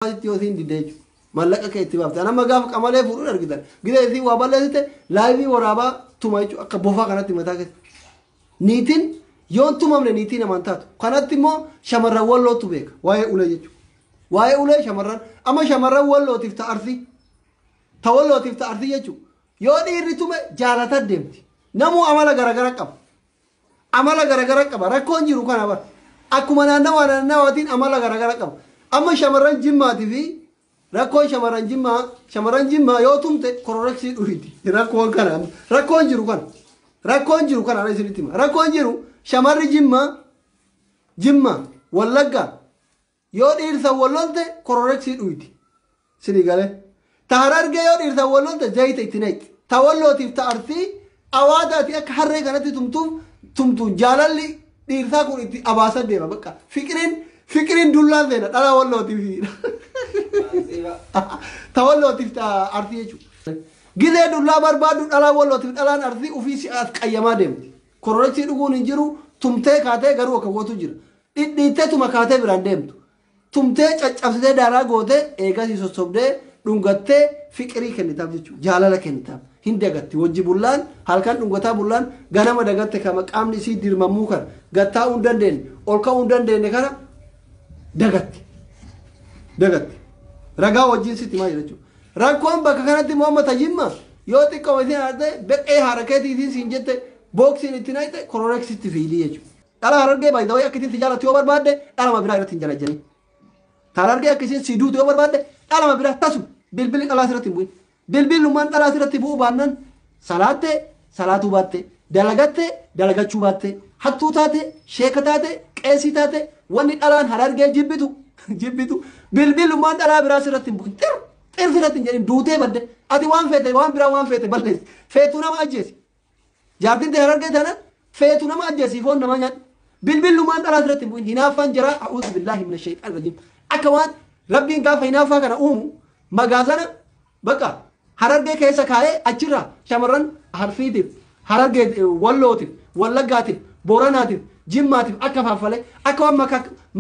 Yosin didej mallaka ke ittibafta nama gaaf qamalee fuudhuun argitan gida isii waa balleessite laayivii waraabaa tuma jechuudha akka bofaa kanatti mataa keessa niitiin yoon tumamne niitiin aman taatu kanatti immoo shamarran wallootu beeka waa'ee ulee jechuudha waa'ee ulee shamarran amma shamarran wallootiif ta'arsi jechuudha yoo dhiirri tume jaalata deemti namuu amala garagara qaba rakkoon jiru kana bara akkuma naannawaatiin amala garagara qaba. Amma shamarran jimmaati fi rakkoon shamarran jimmaa yoo tumte kororexii dhufiiti rakkoon kana rakkoon jiru kana ana isinitti hima rakkoon jiru shamarri jimmaa wallagga yoo dhiirsa wallolte kororexii dhufiiti sini galee taharargee yoo dhiirsa wallolte zayita itti nayti tawallootiif ta'artii awaadaati akka harree kanatti tumtuun jaalalli dhiirsaa kun itti abaasa deema bakka Fikirin dullaan deena dhala wallootiif tawallootiif artii jechuudha. Gilee dullaa barbaadu dhala wallootiif dhalaan artii ofii si'aas qayyamaa deemti. Kororexii dhuguun hin jiru tumtee kaatee garuu akka gootu jira. Dhidhiittee tuma kaatee biraan deemtu. Tumtee caccabsitee daaraa gootee eegasii sossobdee dhungattee fikirii kennitaaf jechuudha. Jaalala kennitaaf. Hin dagatti wajji bullaan halkan dhungataa bullaan ganama dagatte kama qaamni isii dirmamuu kana gattaa hin dandeenye ol ka'uu hin dandeenye kana dagatti ragaa wajjin sitti maal jechuudha rakkoon bakka kanatti Muhammad Jimma yoo xiqqoo isin haadhe beqee harakeetii siin jette booksiin itti naayte kororexii fiidii jechuudha dhala harargee baay'ee akka isin jaalatu yoo barbaadde dhalama biraa irratti hin jalajjanii harargee akka isin siduutu yoo barbaadde dhalama biraa tasu bilbilli dhalaa irratti hin bu'in bilbilummaan dhalaa irratti bu'uu baannaan salaatuu baatte dalagatte dalagachuu baatte hattuu taate sheeka taate qeesii taate wanni dhalaan harargee jibbitu bilbilummaan dhalaa biraa sirratti hin bu'in xir sirratti hin jedhin duutee badde ati waan feete balleessi feetuu nama ajjeesi jaartiin ta'e harargee tanan feetuu nama ajjeesi foon nama nyaadhu bilbilummaan dhalaa sirratti hin bu'in hinaaffaan jira a'uudhu billaahi mina shayxaan rajiim akka waan rabbiin gaafa hinaaffaa kana uumu magaazana bakka harargee keessa kaa'ee achirraa shamarran harfiitiif harargee wallootiif wallaggaatiif booranaatiif jimmaatiif akka faafalee akka waan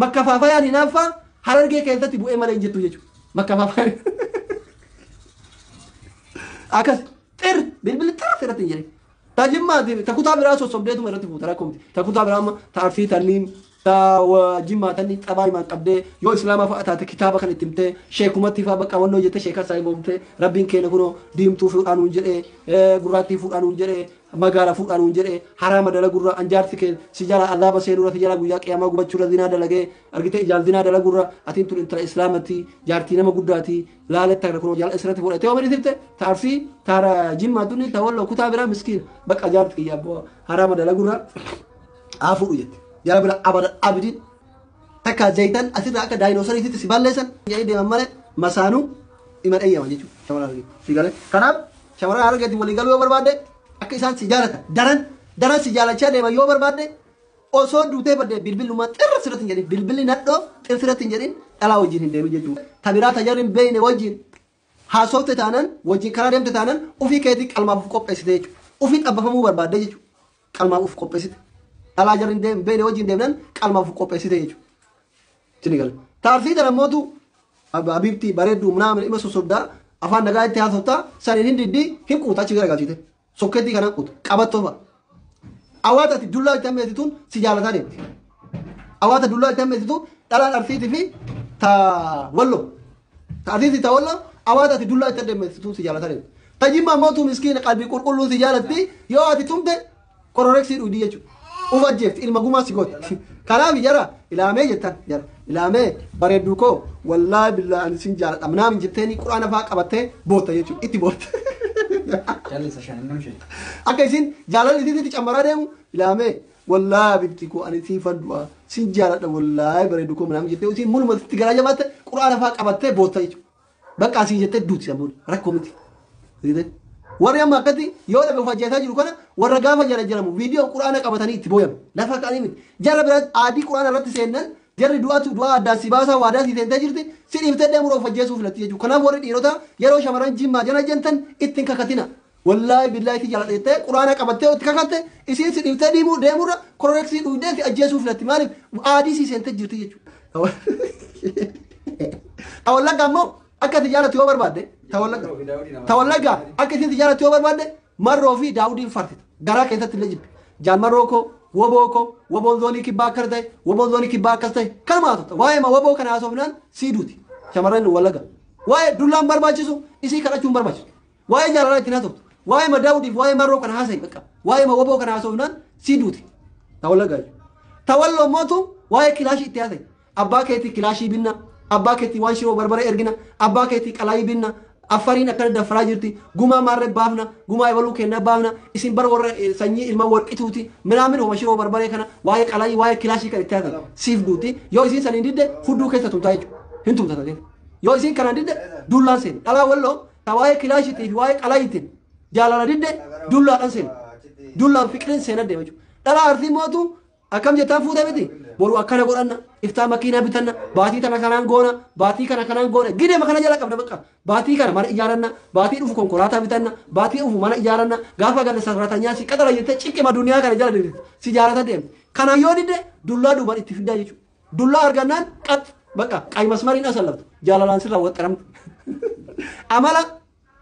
makka faafayaan hinaaffaa harargee keessatti bu'ee malee hin jettu jechuudha makka faafayaan akkas xir bilbilli xir irratti hin jedhin ta jimmaatiif ta kutaa biraa sossobdeetuma irratti fuuta rakkoomti ta kutaa biraa amma ta arfii tanniin ta jimmaa tanniin xabaa himaan qabdee yoo islaamaa fa'a taate kitaaba kan itti himtee sheekumatti fa'a bakka wannoo jettee sheekaa isaa himoomtee rabbiin keenya kunoo diimtuu fuudhaanuun jedhee gurraattii fuudhaanuun jedhee magaala fuudhaanuun jedhee haraama dalagurra anjaarti kee si jala azaaba seenurra si jala guyyaa qiyaamaa gubachuurra zinaa dalagee argitee ijaal zinaa dalagurra atiin tun intala islaamatti jaartii nama guddaati laaletta kana kunoo jaala isirratti fuudhate yoo madiifte taarfii taara jimmaa tunni tawalloo kutaa biraa miskiin bakka jaarti kiyyaa haraama dalagurra fuudhu jette jala bira abidin takka zayitan asirraa akka daayinoosariitti si balleessan jedhee deeman malee masaanuu dhima dhayyama jechuudha shamarran argee si galee kanaaf shamarran argeetti walii galuu yoo barbaadde akka isaan si jaalatan daran si jaalachaa deeman yoo barbaadde osoo duutee badde bilbilummaan xirra sirratti hin jedhin bilbilli nadhoo xirra sirratti hin jedhin dhalaa wajjin hin deemu jechuudha tabiraa tajaajila hin beekne wajjin haasofte taanan wajjin karaa deemte taanan ofii keetii qalmaaf qopheessite jechuudha ofii xabbafamuu barbaadde jechuudha qalmaaf of qopheessite dhalaa jarri hin beekne wajjin deemnan qalmaaf qopheessite jechuudha sini gala taarfii tanamootu abibti bareedduu naamni dhimma sossobdaa afaan nagaa itti haasoftaa saniin hin diddii hin quuta achi garagalchite sokkeetii kanaan quutu qabattoo fa'a. Awaata ati dullaa itti hammeessituun si jaalataa deemti. Awaata dullaa itti hammeessituun dhalaan arsiitii fi walloo. Arsiitii walloo awaata ati dullaa itti hammeessituun si jaalataa deemti. Tajimmaa mootuu miskiina qalbii qulqulluu si jaalatti yoo ati tumte kororexii dhugdii jechuudha. Ufa jeefti ilma gumaa si gootti. Kanaaf jara ilaamee jettan jara ilaamee bareedduu koo wallaahi billaa ani sin jaaladha. Naam jetteeni quraana fa'aa qabattee bootta jechuudha itti bootta. Akka isin jaalalli isiitti cammaraa deemu ilaamee wallaahi bibti koo ani siifan du'a sin jaaladha wallaahi bareedduu koo naam jettee isin muluma itti garaa jabaatte quraana fa'aa qabattee bootta jechuudha. Bakka asii jettee duuti sammuu rakkoo miti. Warri amma akkatti yoo dhabe ufajjeesaa jiru kana warra gaafa jala jiramu viidiyoo quraana qabatanii itti booyamu lafa ka'anii miti jarra bira aadii quraana irratti seennan jarri du'aa addaan si baasaa waadaa si seentee jirti si dhiiftee deemuu ufajjeesuu filatti jechuudha kanaaf warri dhiirota yeroo shamarran jimmaa jala jentan ittiin kakatina wallaahi billaahi itti jala dheettee quraana qabattee itti kakatte isiin si dhiiftee deemurra kororexii dhugdee si ajjeesuu filatti maaliif aadii si seentee jirti jechuudha. Tawallagga ammoo akka tijaarratti yoo barbaadde tawallagga akka isin tijaarratti yoo barbaadde marroo fi daawudiin fartita garaa keessatti illee jibbi jaan marroo koo woboo koo woboon zoonii kibbaa akkas ta'e woboon zoonii kibbaa akkas ta'e kanumaa ta'u waa'ee ma woboo kana haasofnaan sii duuti shamarran wallagga waa'ee dullaan barbaachisu isii kadhachuun barbaachisu waa'ee jaalalaa ittiin haasoftu waa'ee ma daawudiif waa'ee marroo kana haasa'i bakka waa'ee ma woboo kana haasofnaan sii duuti tawallagga tawalloo mootu waa'ee kilaashii itti haasa'e abbaa keetii kilaashii binna abbaa keetii waan shiroo barbara ergina abbaa keetii qalaayii binna affariin akkana daffaraa jirti gumaa maarree baafna gumaa ebaluu kennaa baafna isin bara warra sanyii ilma warqituuti minaamin homa shiroo barbaree kana waa'ee qalaayii waa'ee kilaashii kan itti haasa'e siif duuti yoo isin san hin didde hudduu keessa tumtaa jechuudha hin tumtata ta'e yoo isin kana didde dullaan seeni dhalaa walloo ta waa'ee kilaashiitii fi waa'ee qalaayiitiin jaalala didde dullaadhaan seeni dullaan fiqiriin seena deema jechuudha dhalaa artii mootu akkam jettaan fuute miti boru akkana godhanna iftaa makiinaa bitanna baatii tana kanaan goona baatii kana kanaan goona gideema kana jala qabna bakka baatii kana mana ijaaranna baatii dhufu konkolaataa bitanna baatii dhufu mana ijaaranna gaafa ganda sarratanyaa si qaxara jettee ciqqima duniyaa kana jala dirti si jaarata deemte kana yoo didde dullaa duuban itti fiddaa jechuudha dullaa argannaan qax bakka qaymasmariin asallaftu jaalalaan sirraa waxxaramtu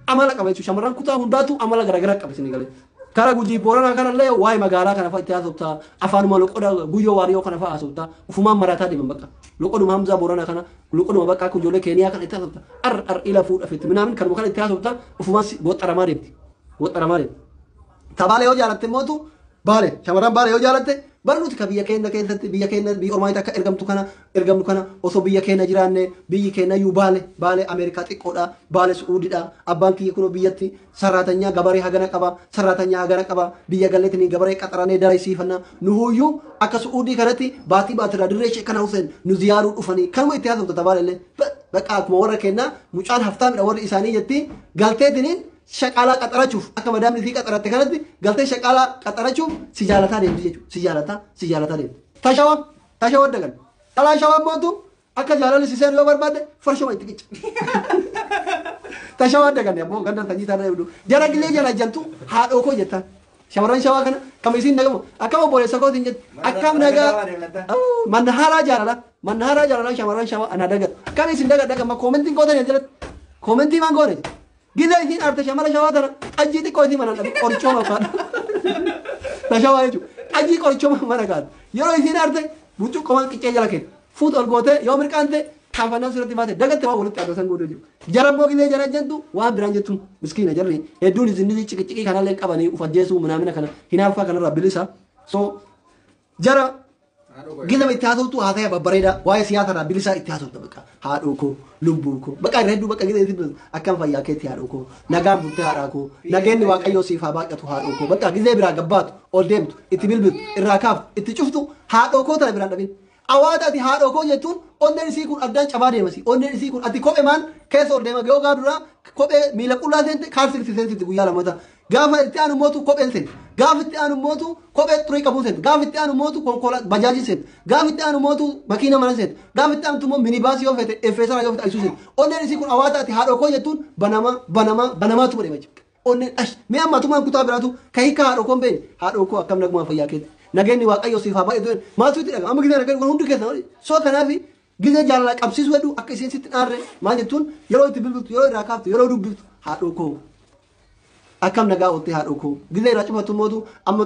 amala qaba jechuudha shamarran kutaa hundaatu amala garagaraa qaba isin galee kara gujii boorana kana illee waa'ee magaalaa kana fa'a itti haasoftaa afaanuma loqoda guyyoo waariyoo kana fa'a haasoftaa ufumaan marataa deeman bakka loqoduma hamzaa boorana kana loqoduma bakka akka ijoollee keeniyaa kana itti haasoftaa ar ila fuudha fetti minaamin kanuma kana itti haasoftaa ufumaan boxxaramaa deemti tabaalee yoo jaalatte mootu baale shamarran baale yoo jaalatte barnuti ka biyya keenya keessatti biyya keenya biyya ormaayita akka ergamtu kana osoo biyya keenya jiraanne biyyi keenya iyyuu baale Ameerikaa xiqqoodha baale Suudiidha abbaan kiyya kunoo biyyatti sarraatanyaa gabaree hagana qaba biyya galleetiin gabaree qaxaranee daraysiifanna nuhuyyuu akka Suudii kanatti baatii baatirraa dirree ishee kana huseen nu ziyaaruu dhufanii kanuma itti haasofta tabaalellee bakka akkuma warra kennaa mucaan haftaa midha warri isaanii jetti galteetiniin shaqaalaa qaxarachuuf akka madaamni fi qaxaratte kanatti galtee shaqaalaa qaxarachuuf si jaalataa deemti jechuudha si jaalataa deemti tashawa dagan dhalaa shawaa mootu akka jaalalli si seenu yoo barbaadde farshuma itti qicca tashawa dagan ammoo ganda tanyii taana eebdu jara gilee jala jantu haadhoo koo jettaan shamarran shawaa kana kam isin nagamu akkam obboleessa kootiin jette akkam nagaa mannaharaa jaalala shamarran shawaa ana dagan akkam isin dagan koomentiin gootan jalatti koomentii maan goone gila isin arte shamara shawatana ajji xiqqoo isin mana dhabe qorichooma faadha tashawaa jechuudha ajji qorichooma mana kaadha yeroo isin arte buccu qomaan qiccee jala kenna fuut ol goote yoo mirqaante kaafannaan sirratti baate dagatte waan walitti adosan godhu jiru jaraboo gilee jara jentu waan biraan jettu miskiina jarri hedduun isin ciqicidhii kanallee qabanii ufajjeesuu minaamina kana hinaaffaa kanarraa bilisa so jara gila itti haasoftu haasaya babbareeda waa'ee siyaasaa bilisaa itti haasofta bakka haadhoo koo lubbuu koo bakka irra hedduu bakka gila itti akkam fayyaa keetti haadhoo koo nagaan bultee haadhaa koo nageenni waaqayyoo siif haa baaqatu haadhoo koo bakka gilee biraa gabbaatu ol deemtu itti bilbiltu irraa kaaftu itti cuftu haadhoo koo tana biraan dhabin awaata ati haadhoo koo jettuun onneen isii kun addaan cabaa deemasi onneen isii kun ati kophee maan keessa ol deema yoo gaadura kophee miila qullaa seente kaalsirti seensiti guyyaa lamata gaafa itti aanu mootu kopheen seente gaafa itti aanu mootu kophee xurii qabuun seente gaafa itti aanu mootu konkolaataa bajaajii seente gaafa itti aanu mootu makiina mana seente gaafa itti aanu immoo minibaasii yoo fete effeesara yoo fete ayisuu seente onneen isii kun awaata ati haadhoo koo jettuun banamaatu godhe machi onneen ash mee ammatumaan kutaa biraatu ka hiika haadhoo koon beeni haadhoo koo akkam nagumaa fayyaa keetti nageenni waaqayyoo siif haa baay'atu maaltu itti dhagama amma gisee nageenni kun hundi keessa soo kanaafi gisee jaalala qabsiisu heddu akka isiin sitti dhaarre maal jettuun yeroo itti bilbiltu yeroo irraa kaaftu yeroo dubbiftu haadhoo koo akkam nagaa oolte haadhoo koo gisee irraa cufatu mootu amma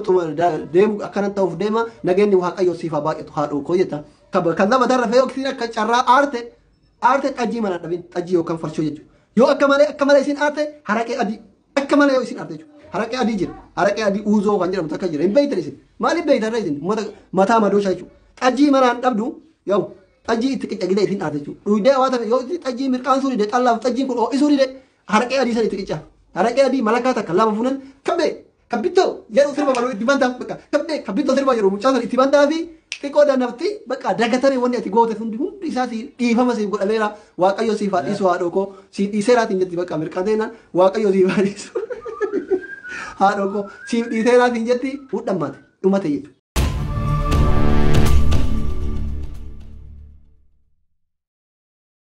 deemu akkanan ta'uuf deema nageenni waaqayyoo siif haa baay'atu haadhoo koo jetta kan lama darra fe'ee oksiin akka carraa aarte xajjii mana dhabin xajjii yookaan farshoo jechuudha yoo akka malee isiin aarte haraqee adii akka malee yoo isiin aarte jechuudha haraqee adii jira haraqee adii uuzoo kan jedhamu takka jira hin beeytan isin maaliif beeytan isin mataa madooshaa jechuudha xajjii manaan dhabdu yoo xajjii itti qiccagidee isin aarte jechuudha dhuydee hawaasa yoo xajjii mirqaan suudhide xallaaf xajjiin kun ho'isuu dide haraqee adii san itti qicca haraqee adii malakaa takka lama fuunan kabbee kabbitoo jedhu sirba baluu itti bantaa bakka kabbee kabbitoo sirba jedhu mucaa san itti bantaa fi xiqqoo danafti bakka dagatame wanni ati goote hundi isaa dhiifama siif godhameera waaqayyo siif haa dhiisu haadhoo koo siif dhiiseeraatiin jetti bakka mirqaateenaan waaqayyo siif haa dhiisu haadhoo koo siif dhiiseeraatiin jetti hudhammaate dhumate jechuudha.